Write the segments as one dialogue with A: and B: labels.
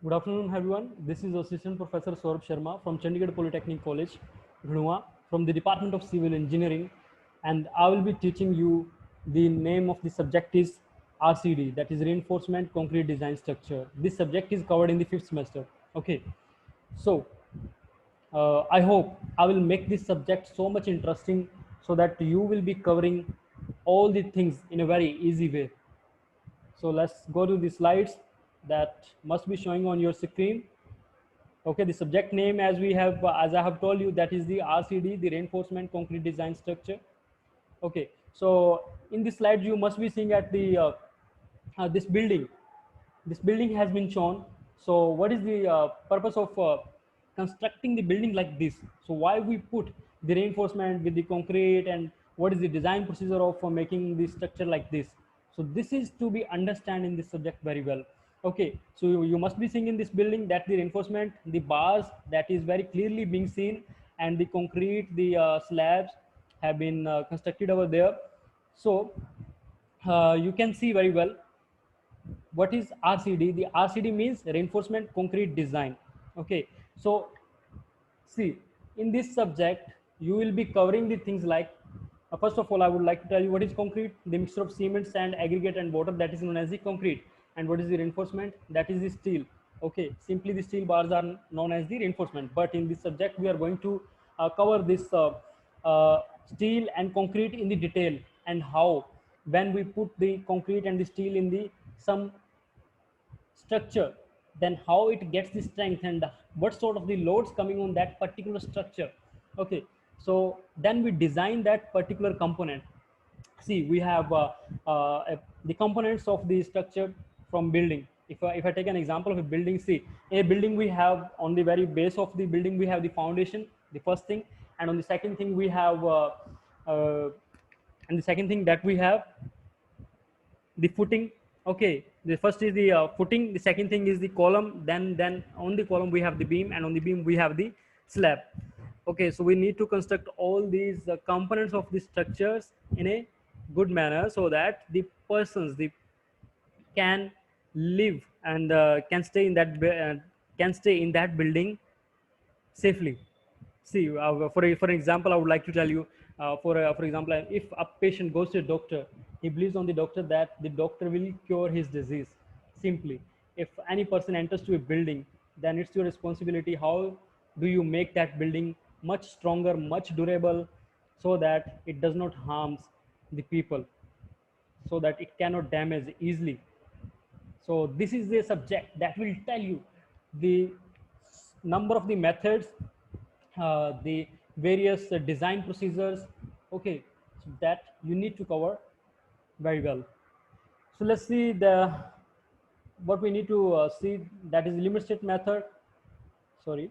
A: Good afternoon, everyone. This is Assistant Professor Saurabh Sharma from Chandigarh Polytechnic College, Ghnua, from the Department of Civil Engineering, and I will be teaching you the name of the subject is RCD, that is Reinforcement Concrete Design Structure. This subject is covered in the fifth semester. Okay, so I hope I will make this subject so much interesting so that you will be covering all the things in a very easy way. So let's go to the slides that must be showing on your screen. Okay, the subject name, as I have told you, that is the RCD, the Reinforcement Concrete Design Structure. Okay, so in this slide you must be seeing at the this building. This building has been shown. So what is the purpose of constructing the building like this? So why we put the reinforcement with the concrete, and what is the design procedure of making the structure like this? So this is to be understand in this subject very well. Okay, so you must be seeing in this building that the reinforcement, the bars that is very clearly being seen, and the concrete, the slabs have been constructed over there. So you can see very well what is RCD. The RCD means reinforcement concrete design. Okay, so see, in this subject you will be covering the things like first of all I would like to tell you what is concrete, the mixture of cement, sand, aggregate and water, that is known as the concrete. And what is the reinforcement? That is the steel. Okay, simply the steel bars are known as the reinforcement, but in this subject we are going to cover this steel and concrete in the detail, and how when we put the concrete and the steel in the some structure, then how it gets the strength and what sort of the loads coming on that particular structure. Okay, so then we design that particular component. See, we have the components of the structure from building. If I take an example of a building, see, a building, we have on the very base of the building we have the foundation, the first thing. And on the second thing we have uh, and the second thing that we have the footing. Okay, the first is the footing, the second thing is the column, then on the column we have the beam, and on the beam we have the slab. Okay, so we need to construct all these components of the structures in a good manner so that the persons the can live and can stay in that building safely. See, for example, I would like to tell you, for example, if a patient goes to a doctor, he believes on the doctor that the doctor will cure his disease. Simply, if any person enters to a building, then it's your responsibility. How do you make that building much stronger, much durable, so that it does not harms the people, so that it cannot damage easily. So this is a subject that will tell you the number of the methods, the various design procedures. Okay, so that you need to cover very well. So let's see the what we need to see, that is limit state method. Sorry,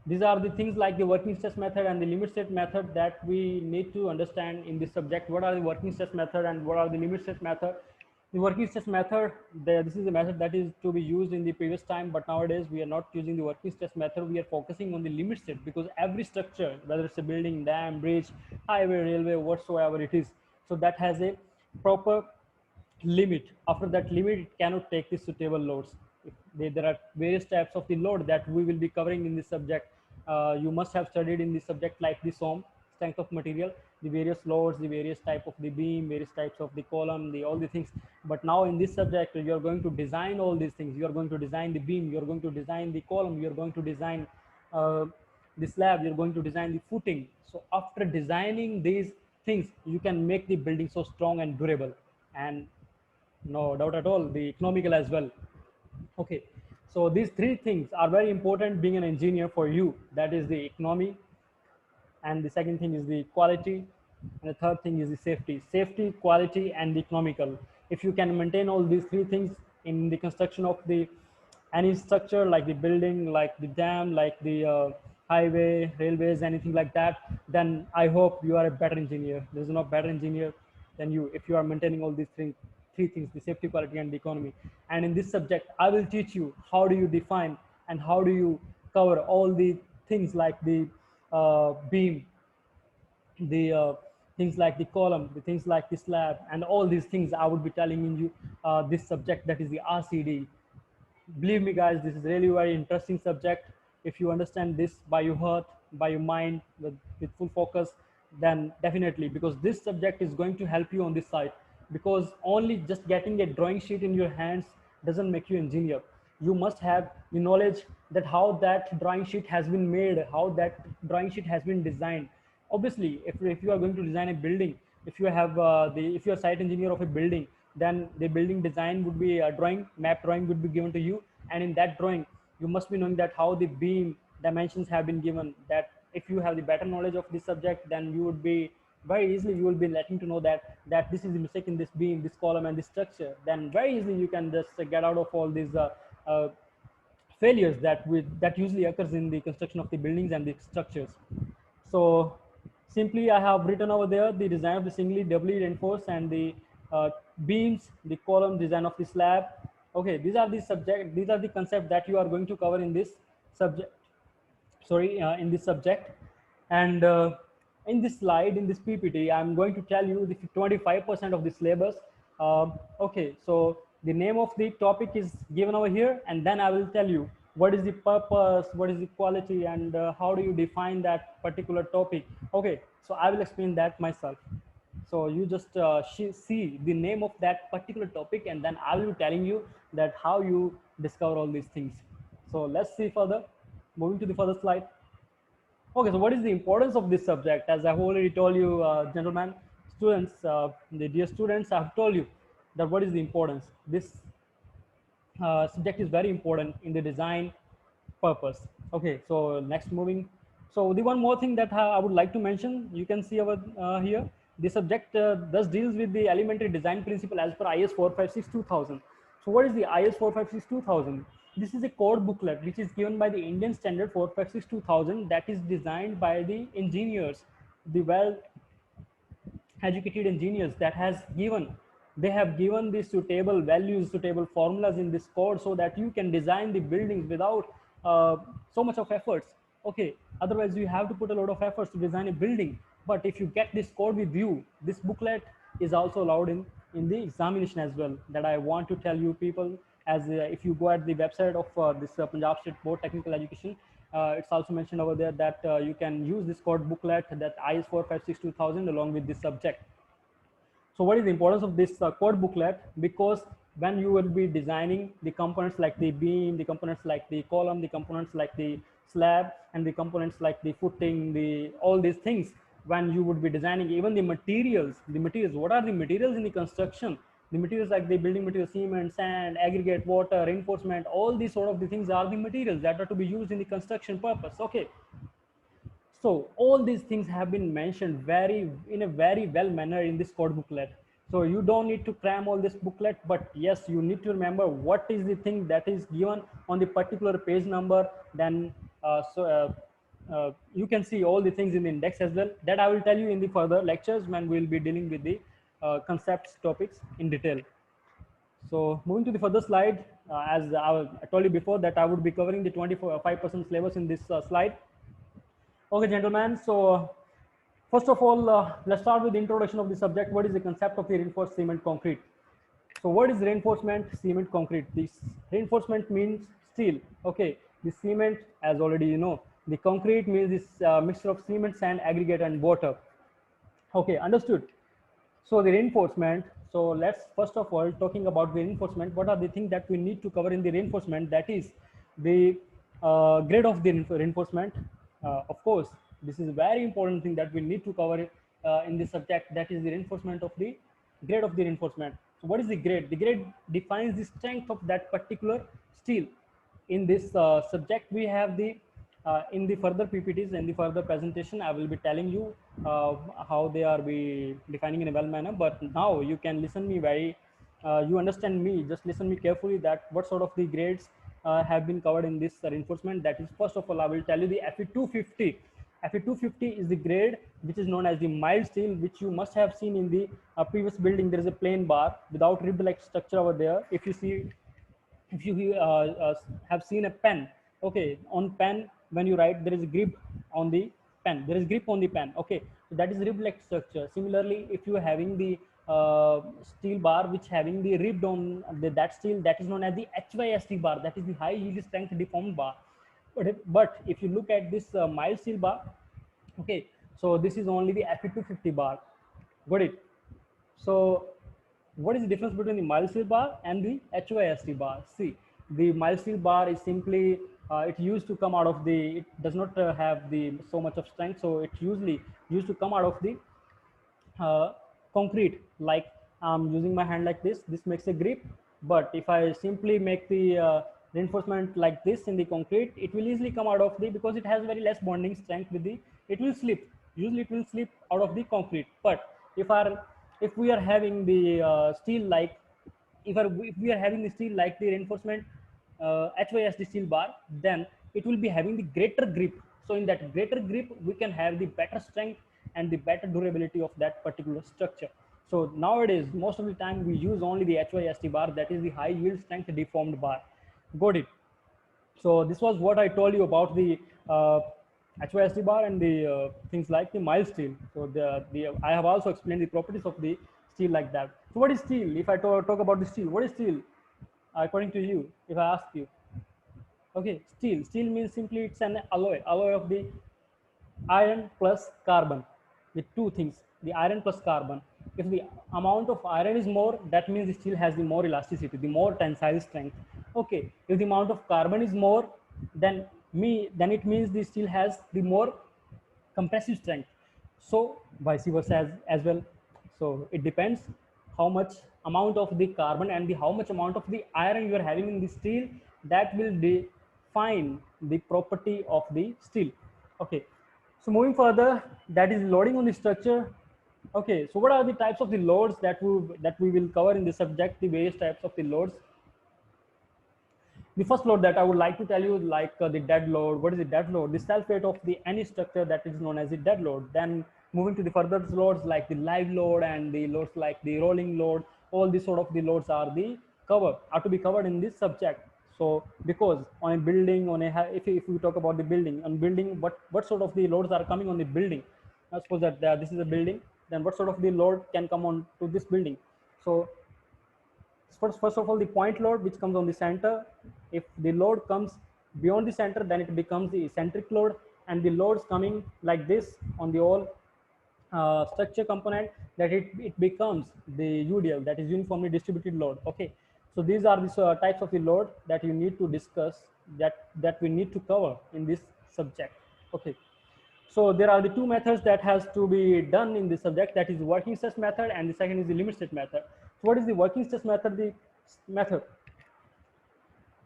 A: these are the things like the working stress method and the limit state method that we need to understand in this subject. What are the working stress method and what are the limit state method? The working stress method, this is a method that is to be used in the previous time, but nowadays we are not using the working stress method. We are focusing on the limit state, because every structure, whether it's a building, dam, bridge, highway, railway, whatsoever it is, so that has a proper limit. After that limit, it cannot take the suitable loads. There are various types of the load that we will be covering in this subject. You must have studied in this subject like the SOM, strength of material, the various loads, the various type of the beam, various types of the column, the all the things. But now in this subject you are going to design all these things. You are going to design the beam, you are going to design the column, you are going to design uh, the slab, you're going to design the footing. So after designing these things, you can make the building so strong and durable, and no doubt at all the economical as well. Okay, so these three things are very important being an engineer for you, that is the economy, and the second thing is the quality, and the third thing is the safety, quality and the economical. If you can maintain all these three things in the construction of the any structure, like the building, like the dam, like the highway, railways, anything like that, then I hope you are a better engineer. There's no better engineer than you if you are maintaining all these three things, the safety, quality and the economy. And in this subject I will teach you how do you define and how do you cover all the things like the beam, the things like the column, the things like the slab, and all these things I would be telling in you this subject, that is the RCD. believe me guys, this is really very interesting subject. If you understand this by your heart, by your mind, with full focus, then definitely, because this subject is going to help you on this side. Because only just getting a drawing sheet in your hands doesn't make you engineer. You must have the knowledge that how that drawing sheet has been made, how that drawing sheet has been designed. Obviously, if you are going to design a building, if you have if you are site engineer of a building, then the building design would be a drawing, map drawing would be given to you, and in that drawing you must be knowing that how the beam dimensions have been given. That if you have the better knowledge of this subject, then you would be very easily, you will be letting to know that this is the mistake in this beam, this column and this structure. Then very easily you can just get out of all these uh, failures that usually occurs in the construction of the buildings and the structures. So simply I have written over there the design of the singly doubly reinforced and the beams, the column, design of the slab. Okay, these are the subject, these are the concepts that you are going to cover in this subject. Sorry, in this subject. And in this slide, in this PPT, I'm going to tell you the 25% of the syllabus. Okay, so the name of the topic is given over here, and then I will tell you what is the purpose, what is the quality, and how do you define that particular topic. Okay, so I will explain that myself. So you just see the name of that particular topic, and then I will be telling you that how you discover all these things. So let's see further. Moving to the further slide. Okay, so what is the importance of this subject? As I've already told you, gentlemen, students, the dear students, I've told you that what is the importance. This subject is very important in the design purpose. Okay, so next moving. So the one more thing that I would like to mention, you can see over here, the subject thus deals with the elementary design principle as per IS 456-2000. So what is the IS 456-2000? This is a code booklet which is given by the Indian Standard 456-2000 that is designed by the engineers, the well educated engineers that has given, they have given the suitable values, suitable formulas in this code so that you can design the buildings without so much of efforts. Okay, otherwise you have to put a lot of efforts to design a building. But if you get this code with you, this booklet is also allowed in the examination as well. That I want to tell you people, as if you go at the website of this Punjab State Board Technical Education, it's also mentioned over there that you can use this code booklet, that IS 456-2000, along with this subject. So what is the importance of this code booklet? Because when you will be designing the components like the beam, the components like the column, the components like the slab, and the components like the footing, the all these things, when you would be designing even the materials, what are the materials in the construction? The materials like the building material, cement, sand, aggregate, water, reinforcement, all these sort of the things are the materials that are to be used in the construction purpose. Okay, so all these things have been mentioned in a very well manner in this code booklet. So you don't need to cram all this booklet, but yes, you need to remember what is the thing that is given on the particular page number. Then you can see all the things in the index as well. That I will tell you in the further lectures when we'll be dealing with the concepts topics in detail. So moving to the further slide, as I told you before that I would be covering the 25% syllabus in this slide. Okay, gentlemen. So first of all, let's start with the introduction of the subject. What is the concept of the reinforced cement concrete? So what is reinforcement cement concrete? This reinforcement means steel. Okay, the cement, as already you know, the concrete means this mixture of cement, sand, aggregate, and water. Okay, understood. So the reinforcement. So let's first of all talking about the reinforcement. What are the things that we need to cover in the reinforcement? That is the grade of the reinforcement. Of course, this is a very important thing that we need to cover in this subject. That is the reinforcement of the grade of the reinforcement. So what is the grade? The grade defines the strength of that particular steel. In this subject, we have the in the further PPTs and the further presentation, I will be telling you how they are be defining in a well manner. But now you can listen me very, you understand me. Just listen me carefully. That what sort of the grades have been covered in this reinforcement. That is, first of all, I will tell you the Fe250. Fe250 is the grade which is known as the mild steel, which you must have seen in the previous building. There is a plain bar without rib-like structure over there. If you see, if you have seen a pen, okay, on pen when you write there is a grip on the pen, there is grip on the pen. Okay, So that is rib like structure. Similarly, if you are having the steel bar which having the ribbed on that steel, that is known as the HYST bar, that is the high yield strength deformed bar. But if you look at this mild steel bar, okay, so this is only the Fe250 bar. Got it? So what is the difference between the mild steel bar and the HYST bar? See, the mild steel bar is simply it used to come out of the, it does not have the so much of strength, so it usually used to come out of the uh, concrete. Like I'm using my hand like this makes a grip. But if I simply make the reinforcement like this in the concrete, it will easily come out of the, because it has very less bonding strength with the, it will slip, usually it will slip out of the concrete. But if we are having the steel like, if we are having the steel like the reinforcement HYSD steel bar, then it will be having the greater grip. So in that greater grip, we can have the better strength and the better durability of that particular structure. So nowadays, most of the time we use only the HYSD bar, that is the high yield strength deformed bar. Got it? So this was what I told you about the HYSD bar and the things like the mild steel. So I have also explained the properties of the steel like that. So what is steel? If I talk about the steel, what is steel according to you? If I ask you, okay, steel means simply it's an alloy of the iron plus carbon, with two things, the iron plus carbon. If the amount of iron is more, that means the steel has the more elasticity, the more tensile strength. Okay, if the amount of carbon is more, then then it means the steel has the more compressive strength. So vice versa as well. So it depends how much amount of the carbon and the how much amount of the iron you are having in the steel, that will define the property of the steel. Okay, so moving further, that is loading on the structure. Okay, so what are the types of the loads that we will cover in this subject, the various types of the loads? The first load that I would like to tell you, like the dead load. What is the dead load? The self weight of the any structure, that is known as the dead load. Then moving to the further loads like the live load and the loads like the rolling load. All these sort of the loads are to be covered in this subject. So because on a building, if we talk about the building, on building, what sort of the loads are coming on the building? I suppose that this is a building. Then what sort of the load can come on to this building? So first of all, the point load which comes on the center. If the load comes beyond the center, then it becomes the eccentric load, and the loads coming like this on the all structure component, that it becomes the UDL, that is uniformly distributed load. Okay, so these are the types of the load that you need to discuss, that we need to cover in this subject. Okay, so there are the two methods that has to be done in this subject, that is working stress method, and the second is the limit state method. So what is the working stress method? The method,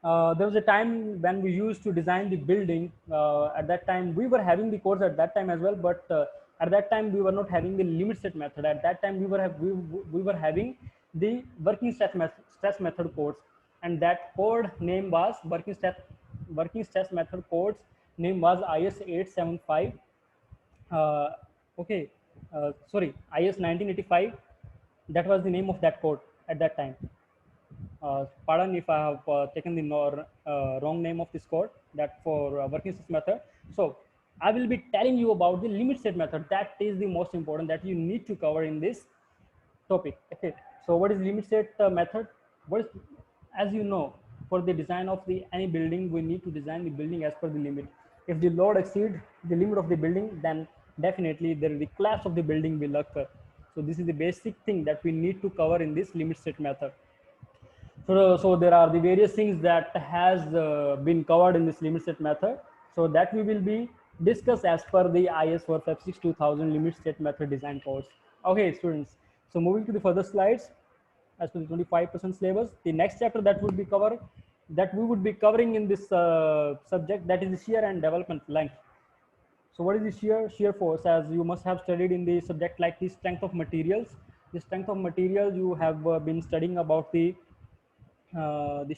A: there was a time when we used to design the building. At that time, we were having the course at that time as well, but at that time we were not having the limit state method. At that time, we were having the stress method course, and that code name was working stress method codes name was IS 875. uh, okay, sorry, IS 1985. That was the name of that code at that time. Pardon if I have taken the wrong name of this code, that for working stress method. So I will be telling you about the limit state method. That is the most important that you need to cover in this topic. Okay, so what is limit state method? What is, as you know, for the design of the any building, we need to design the building as per the limit. If the load exceeds the limit of the building, then definitely the collapse of the building will occur. So this is the basic thing that we need to cover in this limit state method. So there are the various things that has been covered in this limit state method. So that we will be discussed as per the IS 456 2000 limit state method design course. Okay, students. So moving to the further slides, as per the 25% syllabus, the next chapter that we would be covering in this subject, that is the shear and development length. So what is the shear force? As you must have studied in the subject like the strength of materials. The strength of materials, you have been studying about the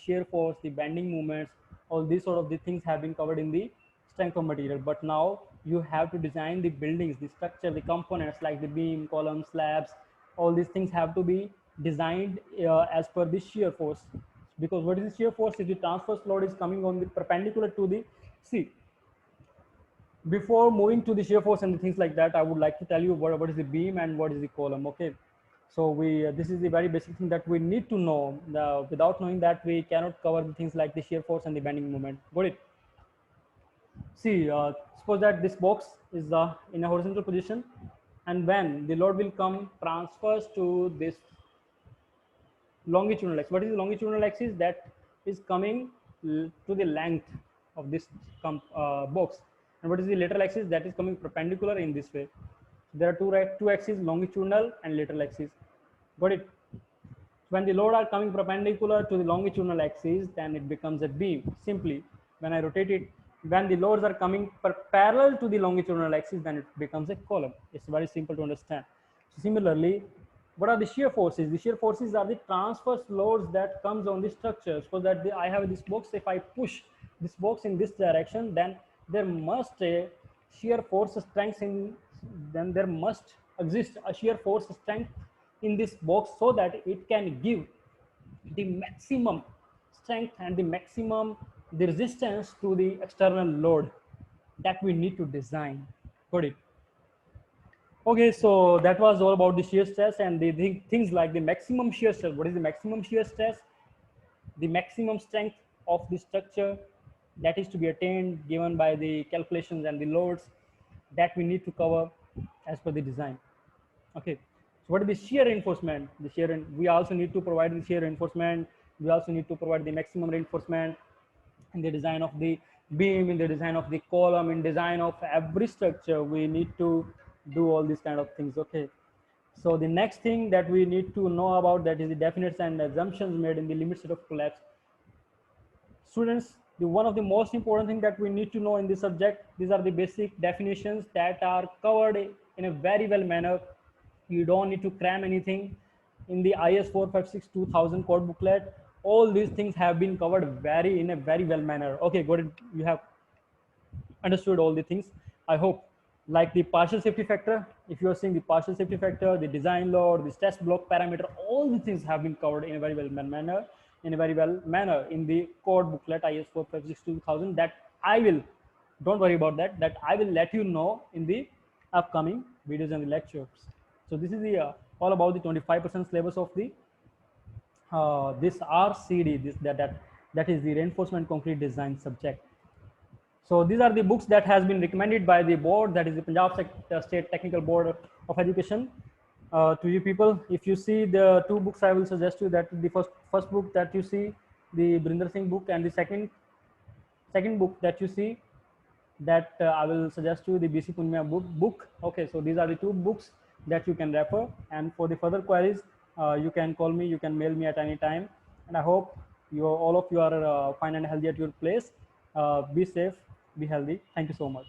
A: shear force, the bending movements, all these sort of the things have been covered in the strength of material. But now you have to design the buildings, the structure, the components like the beam, column, slabs. All these things have to be designed as per the shear force. Because what is the shear force? If the transverse load is coming on the perpendicular to the, see, Before moving to the shear force and the things like that, I would like to tell you what is the beam and what is the column. Okay, so this is the very basic thing that we need to know. Without knowing that, we cannot cover the things like the shear force and the bending moment. Got it? See, suppose that this box is in a horizontal position, and when the load will come transfers to this longitudinal axis. What is the longitudinal axis? That is coming to the length of this box. And what is the lateral axis? That is coming perpendicular in this way. There are two axes, longitudinal and lateral axis. Got it? When the load are coming perpendicular to the longitudinal axis, then it becomes a beam. Simply, when I rotate it, when the loads are coming parallel to the longitudinal axis, then it becomes a column. It's very simple to understand. So similarly, what are the shear forces? The shear forces are the transverse loads that comes on the structure. So that I have this box. If I push this box in this direction, then there must a shear force strength in. Then there must exist a shear force strength in this box so that it can give the maximum strength and the resistance to the external load that we need to design. Got it? Okay, so that was all about the shear stress and the things like the maximum shear stress. What is the maximum shear stress? The maximum strength of the structure that is to be attained given by the calculations and the loads that we need to cover as per the design. Okay, so what is the shear reinforcement? We also need to provide the shear reinforcement. We also need to provide the maximum reinforcement in the design of the beam, in the design of the column, in design of every structure. We need to do all these kind of things. Okay, so the next thing that we need to know about, that is the definitions and assumptions made in the limit state of collapse. Students, one of the most important thing that we need to know in this subject, these are the basic definitions that are covered in a very well manner. You don't need to cram anything in the IS 456-2000 code booklet. All these things have been covered in a very well manner. Okay, good. You have understood all the things, I hope. Like the partial safety factor, if you are seeing the partial safety factor, the design load, the stress block parameter, all the things have been covered in a very well manner, in the code booklet IS 456-2000 that I will, don't worry about that, I will let you know in the upcoming videos and the lectures. So this is the all about the 25% syllabus of the this RCD, that is the reinforcement concrete design subject. So these are the books that has been recommended by the board, that is the Punjab State Technical Board of Education. To you people, if you see the two books, I will suggest you that the first book that you see, the Brinder Singh book, and the second book that you see, that I will suggest you the BC Punmia book. Okay, so these are the two books that you can refer, and for the further queries, you can call me, you can mail me at any time, and I hope all of you are fine and healthy at your place. Be safe, be healthy. Thank you so much.